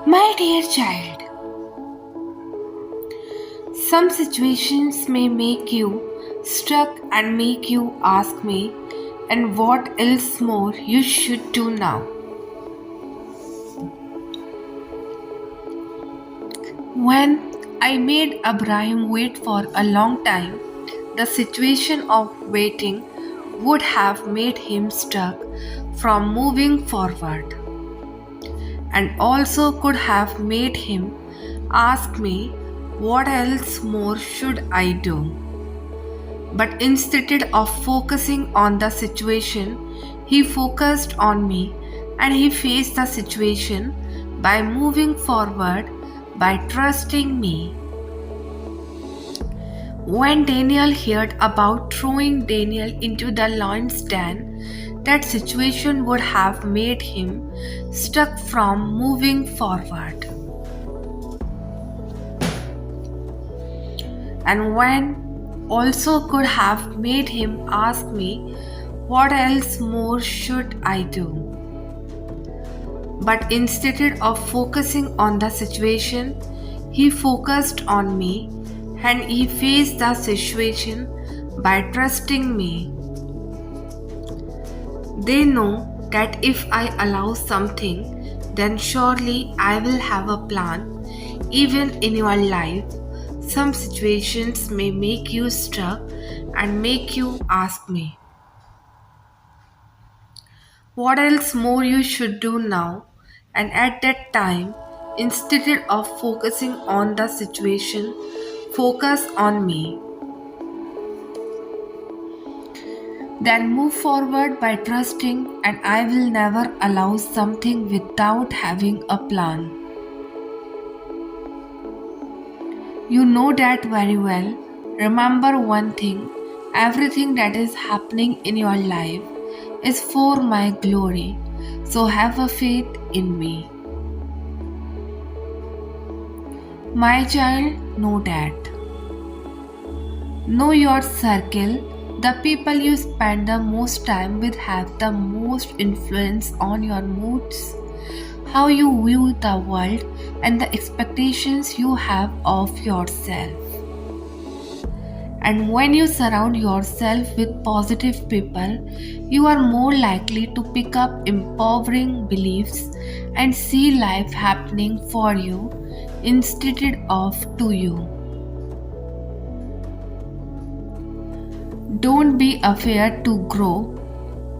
My dear child, some situations may make you stuck and make you ask me, and what else more you should do now. When I made Abraham wait for a long time, the situation of waiting would have made him stuck from moving forward, and also could have made him ask me, what else more should I do? But instead of focusing on the situation, he focused on me and he faced the situation by moving forward, by trusting me. When Daniel heard about throwing Daniel into the lion's den, that situation would have made him stuck from moving forward. And when also could have made him ask me, what else more should I do? But instead of focusing on the situation, he focused on me and he faced the situation by trusting me. They know that if I allow something, then surely I will have a plan. Even in your life, some situations may make you stuck and make you ask me, what else more you should do now? And at that time, instead of focusing on the situation, focus on me. Then move forward by trusting, and I will never allow something without having a plan. You know that very well. Remember one thing, everything that is happening in your life is for my glory. So have a faith in me. My child, know that. Know your circle. The people you spend the most time with have the most influence on your moods, how you view the world, and the expectations you have of yourself. And when you surround yourself with positive people, you are more likely to pick up empowering beliefs and see life happening for you instead of to you. Don't be afraid to grow,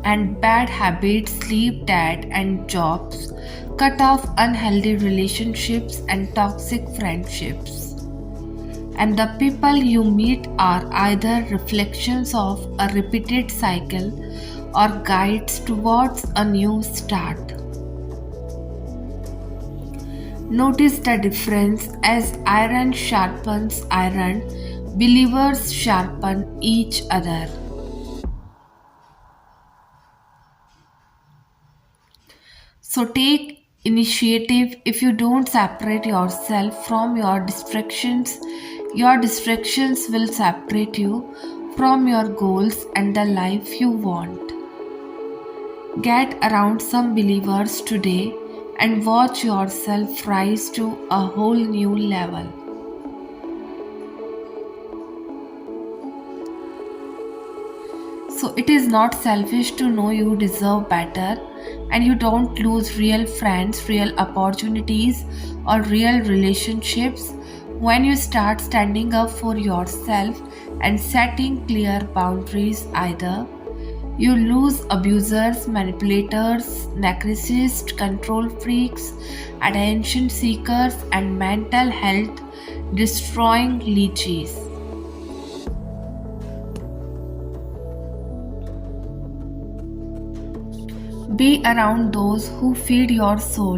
and bad habits, sleep, diet, and jobs cut off unhealthy relationships and toxic friendships. And the people you meet are either reflections of a repeated cycle or guides towards a new start. Notice the difference as iron sharpens iron, believers sharpen each other. So take initiative. If you don't separate yourself from your distractions will separate you from your goals and the life you want. Get around some believers today and watch yourself rise to a whole new level. So it is not selfish to know you deserve better and you don't lose real friends, real opportunities, or real relationships when you start standing up for yourself and setting clear boundaries. Either you lose abusers, manipulators, narcissists, control freaks, attention seekers, and mental health destroying leeches. Be around those who feed your soul,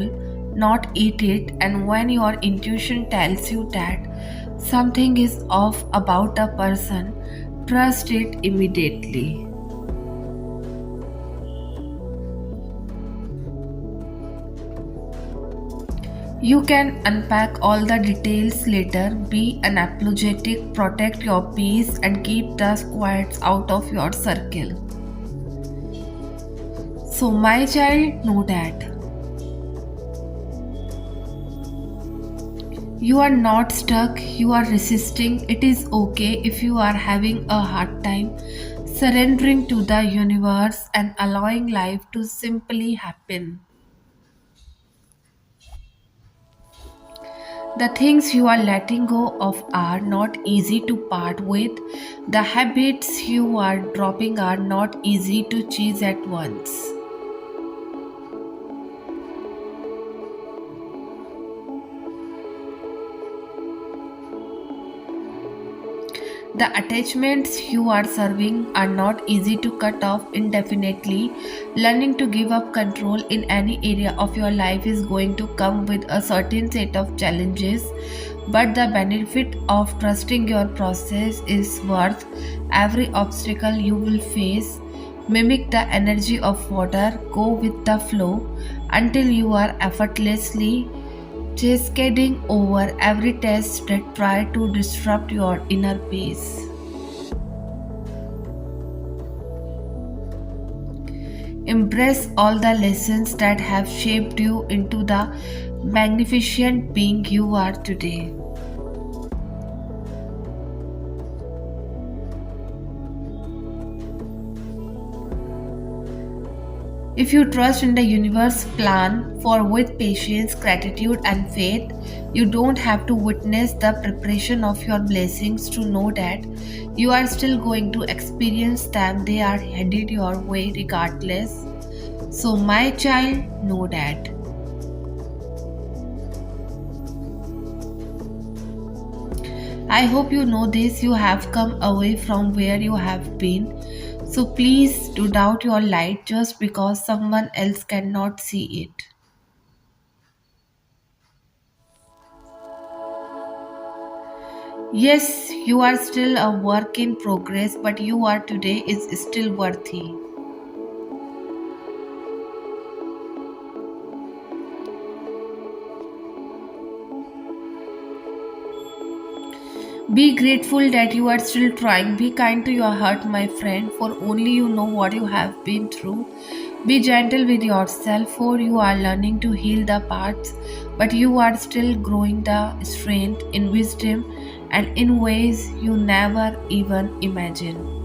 not eat it, and when your intuition tells you that something is off about a person, trust it immediately. You can unpack all the details later. Be unapologetic, protect your peace, and keep the squads out of your circle. So, my child, know that. You are not stuck, you are resisting. It is okay if you are having a hard time surrendering to the universe and allowing life to simply happen. The things you are letting go of are not easy to part with. The habits you are dropping are not easy to chase at once. The attachments you are serving are not easy to cut off indefinitely. Learning to give up control in any area of your life is going to come with a certain set of challenges, but the benefit of trusting your process is worth every obstacle you will face. Mimic the energy of water, go with the flow until you are effortlessly cascading over every test that try to disrupt your inner peace. Embrace all the lessons that have shaped you into the magnificent being you are today. If you trust in the universe plan for with patience, gratitude and faith, you don't have to witness the preparation of your blessings to know that you are still going to experience them. They are headed your way regardless. So my child, know that. I hope you know this. You have come away from where you have been. So please do doubt your light just because someone else cannot see it. Yes, you are still a work in progress, but you are today is still worthy. Be grateful that you are still trying. Be kind to your heart, my friend, for only you know what you have been through. Be gentle with yourself, for you are learning to heal the parts, but you are still growing the strength in wisdom and in ways you never even imagined.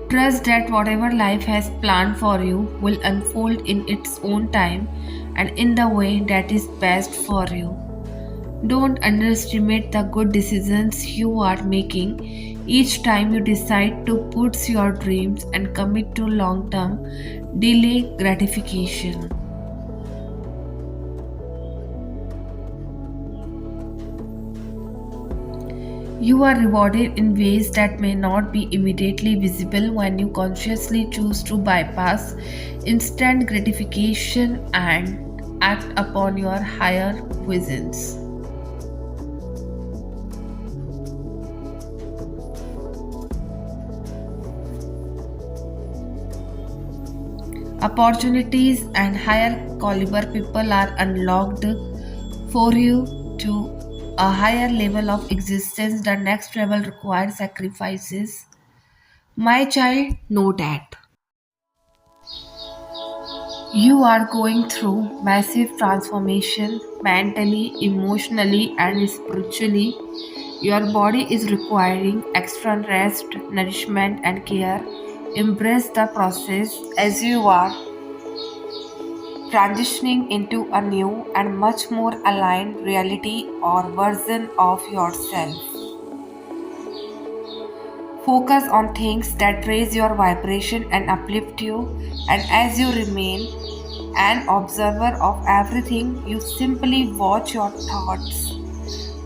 Trust that whatever life has planned for you will unfold in its own time and in the way that is best for you. Don't underestimate the good decisions you are making each time you decide to put your dreams and commit to long term delay gratification. You are rewarded in ways that may not be immediately visible when you consciously choose to bypass instant gratification and act upon your higher visions. Opportunities and higher caliber people are unlocked for you to a higher level of existence. The next level requires sacrifices. My child, know that. You are going through massive transformation mentally, emotionally, and spiritually. Your body is requiring extra rest, nourishment, and care. Embrace the process as you are transitioning into a new and much more aligned reality or version of yourself. Focus on things that raise your vibration and uplift you, and as you remain an observer of everything, you simply watch your thoughts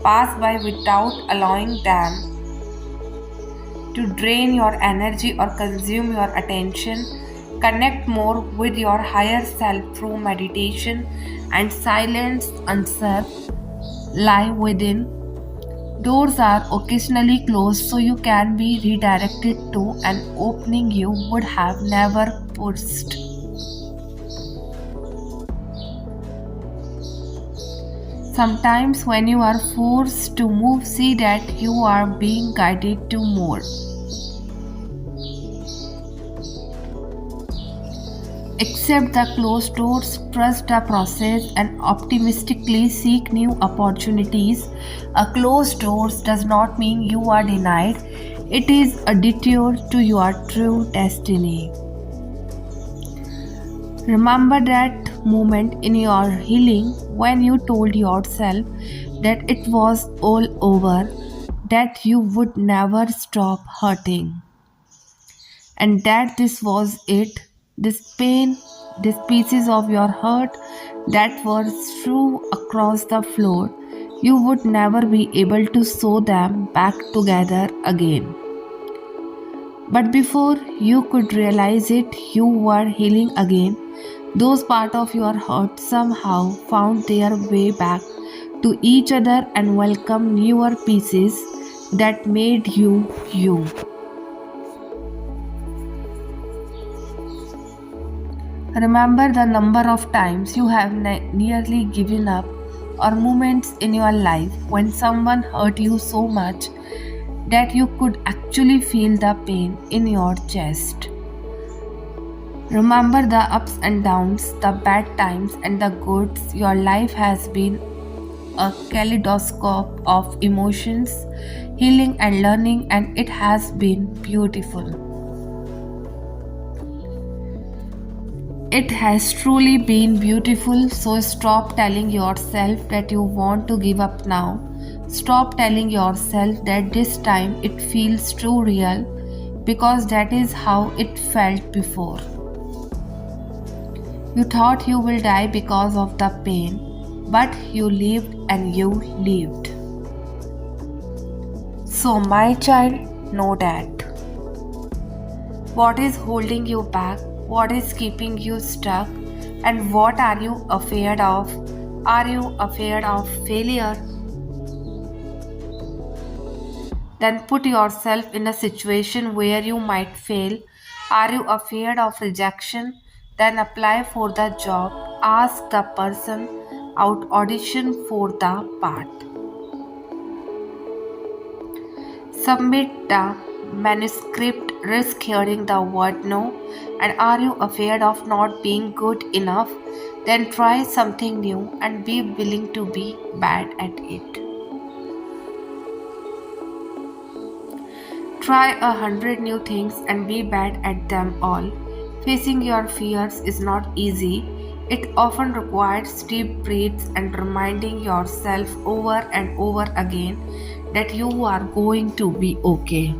pass by without allowing them to drain your energy or consume your attention. Connect more with your higher self through meditation and silence. Answer lie within. Doors are occasionally closed so you can be redirected to an opening you would have never pushed. Sometimes, when you are forced to move, see that you are being guided to more. Accept the closed doors, trust the process, and optimistically seek new opportunities. A closed doors does not mean you are denied, it is a detour to your true destiny. Remember that moment in your healing when you told yourself that it was all over, that you would never stop hurting, and that this was it. This pain, these pieces of your heart that were strewn across the floor, you would never be able to sew them back together again. But before you could realize it, you were healing again. Those parts of your heart somehow found their way back to each other and welcomed newer pieces that made you you. Remember the number of times you have nearly given up, or moments in your life when someone hurt you so much that you could actually feel the pain in your chest. Remember the ups and downs, the bad times and the goods. Your life has been a kaleidoscope of emotions, healing and learning, and it has been beautiful. It has truly been beautiful, so stop telling yourself that you want to give up now. Stop telling yourself that this time it feels too real, because that is how it felt before. You thought you will die because of the pain, but you lived and you lived. So, my child, know that. What is holding you back? What is keeping you stuck? And what are you afraid of? Are you afraid of failure? Then put yourself in a situation where you might fail. Are you afraid of rejection? Then apply for the job. Ask the person out, audition for the part. Submit the manuscript, risk hearing the word no. And are you afraid of not being good enough? Then try something new and be willing to be bad at it. Try 100 new things and be bad at them all. Facing your fears is not easy. It often requires deep breaths and reminding yourself over and over again that you are going to be okay.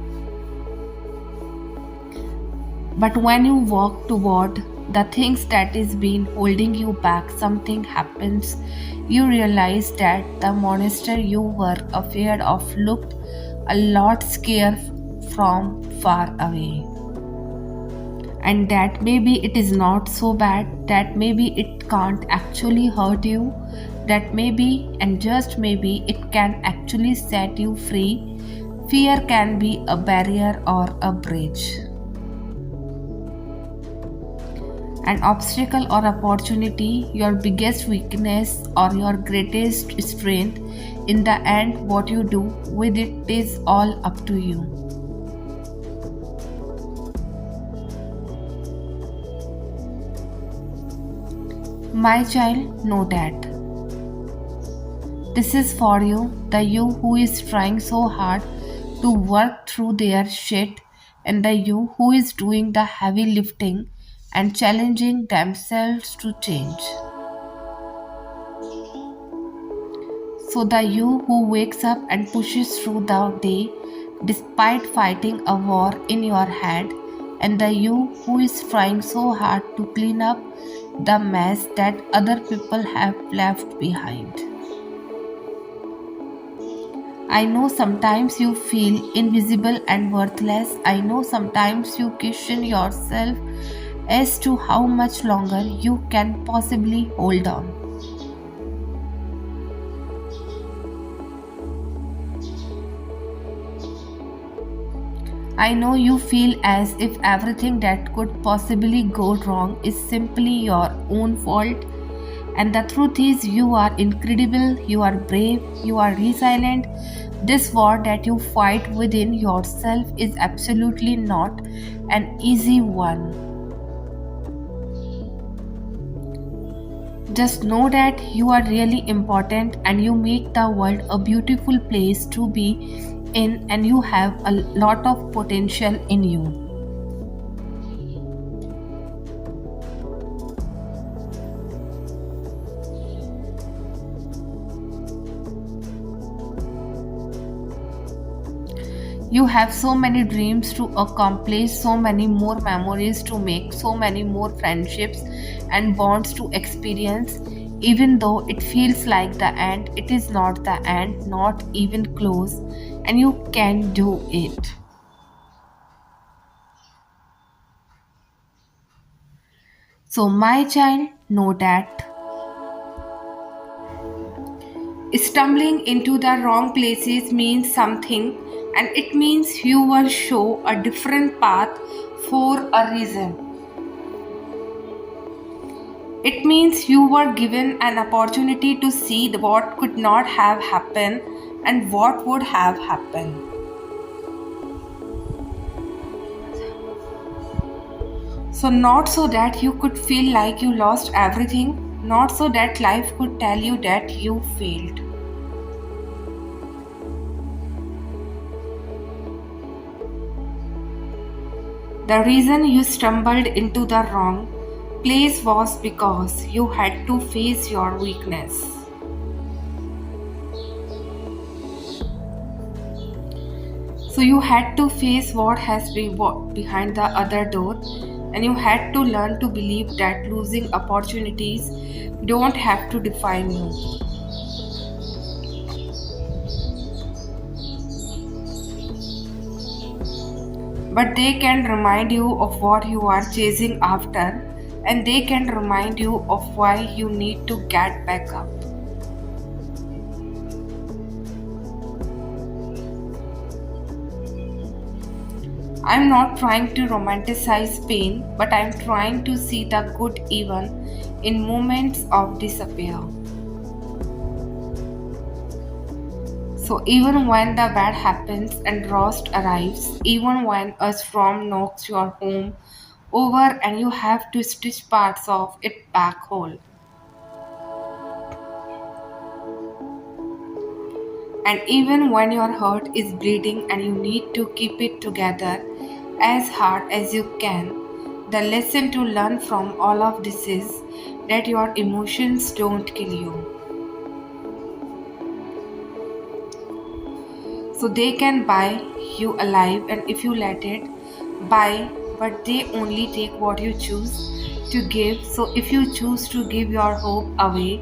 But when you walk toward the things that is been holding you back, something happens. You realize that the monster you were afraid of looked a lot scarier from far away. And that maybe it is not so bad, that maybe it can't actually hurt you, that maybe and just maybe it can actually set you free. Fear can be a barrier or a bridge, an obstacle or opportunity, your biggest weakness or your greatest strength. In the end, what you do with it is all up to you. My child, know that. This is for you, the you who is trying so hard to work through their shit, and the you who is doing the heavy lifting and challenging themselves to change. So, the you who wakes up and pushes through the day despite fighting a war in your head, and the you who is trying so hard to clean up the mess that other people have left behind. I know sometimes you feel invisible and worthless. I know sometimes you question yourself as to how much longer you can possibly hold on. I know you feel as if everything that could possibly go wrong is simply your own fault. And the truth is, you are incredible, you are brave, you are resilient. This war that you fight within yourself is absolutely not an easy one. Just know that you are really important and you make the world a beautiful place to be in, and you have a lot of potential in you. You have so many dreams to accomplish, so many more memories to make, so many more friendships and bonds to experience. Even though it feels like the end, it is not the end, not even close, and you can do it. So, my child, know that stumbling into the wrong places means something, and it means you will show a different path for a reason. It means you were given an opportunity to see what could not have happened and what would have happened. So, not so that you could feel like you lost everything, not so that life could tell you that you failed. The reason you stumbled into the wrong place was because you had to face your weakness. So you had to face what has been behind the other door, and you had to learn to believe that losing opportunities don't have to define you. But they can remind you of what you are chasing after, and they can remind you of why you need to get back up. I'm not trying to romanticize pain, but I'm trying to see the good even in moments of despair. So even when the bad happens and rust arrives, even when a storm knocks your home over and you have to stitch parts of it back whole, and even when your heart is bleeding and you need to keep it together as hard as you can, the lesson to learn from all of this is that your emotions don't kill you. So they can buy you alive, and if you let it buy, but they only take what you choose to give. So if you choose to give your hope away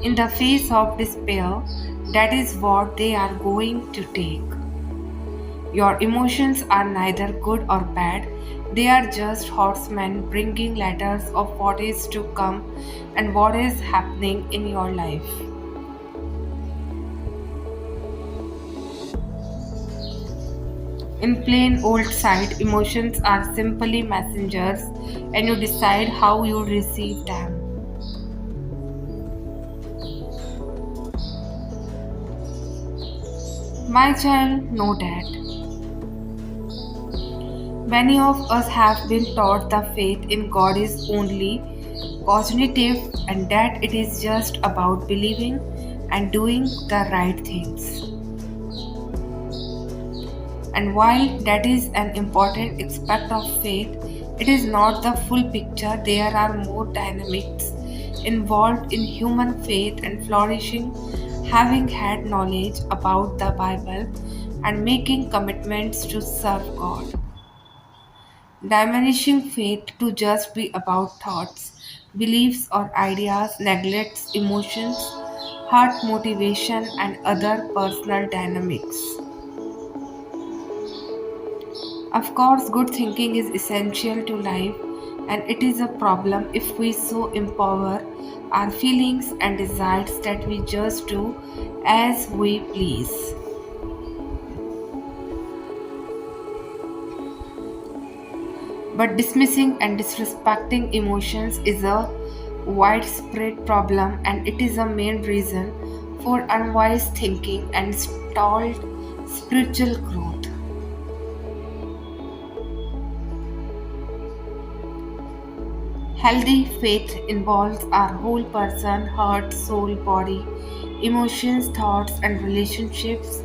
in the face of despair, that is what they are going to take. Your emotions are neither good or bad, they are just horsemen bringing letters of what is to come and what is happening in your life. In plain old sight, emotions are simply messengers, and you decide how you receive them. My child, know that many of us have been taught the faith in God is only cognitive, and that it is just about believing and doing the right things. And while that is an important aspect of faith, it is not the full picture. There are more dynamics involved in human faith and flourishing, having had knowledge about the Bible and making commitments to serve God. Diminishing faith to just be about thoughts, beliefs, or ideas neglects emotions, heart motivation, and other personal dynamics. Of course, good thinking is essential to life, and it is a problem if we so empower our feelings and desires that we just do as we please. But dismissing and disrespecting emotions is a widespread problem, and it is a main reason for unwise thinking and stalled spiritual growth. Healthy faith involves our whole person, heart, soul, body, emotions, thoughts, and relationships,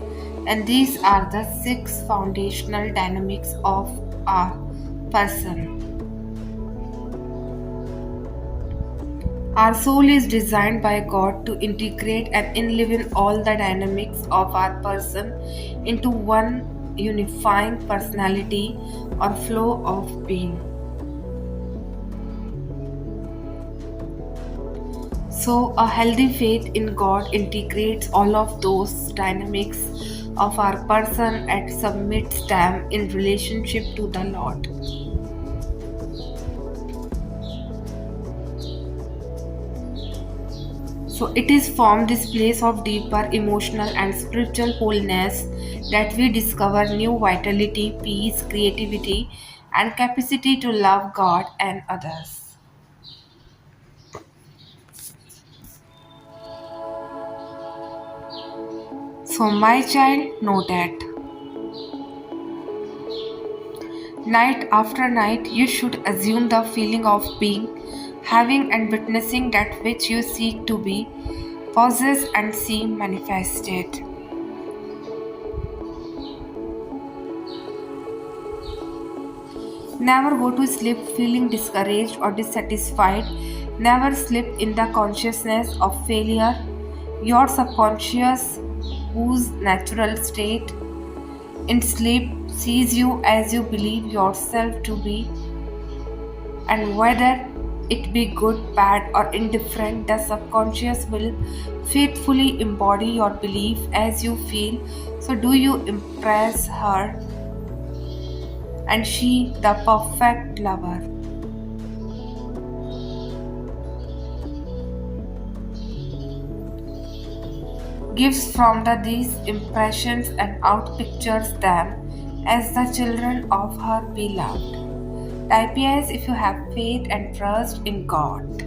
and these are the six foundational dynamics of our person. Our soul is designed by God to integrate and enliven all the dynamics of our person into one unifying personality or flow of being. So, a healthy faith in God integrates all of those dynamics of our person and submits them in relationship to the Lord. So, it is from this place of deeper emotional and spiritual wholeness that we discover new vitality, peace, creativity, and capacity to love God and others. So, my child, know that night after night, you should assume the feeling of being, having, and witnessing that which you seek to be, possess, and see manifested. Never go to sleep feeling discouraged or dissatisfied. Never sleep in the consciousness of failure. Your subconscious, whose natural state in sleep sees you as you believe yourself to be, and whether it be good, bad, or indifferent, the subconscious will faithfully embody your belief as you feel. So, do you impress her? And she, the perfect lover. Gives from these impressions and outpictures them as the children of her beloved. Type yes if you have faith and trust in God.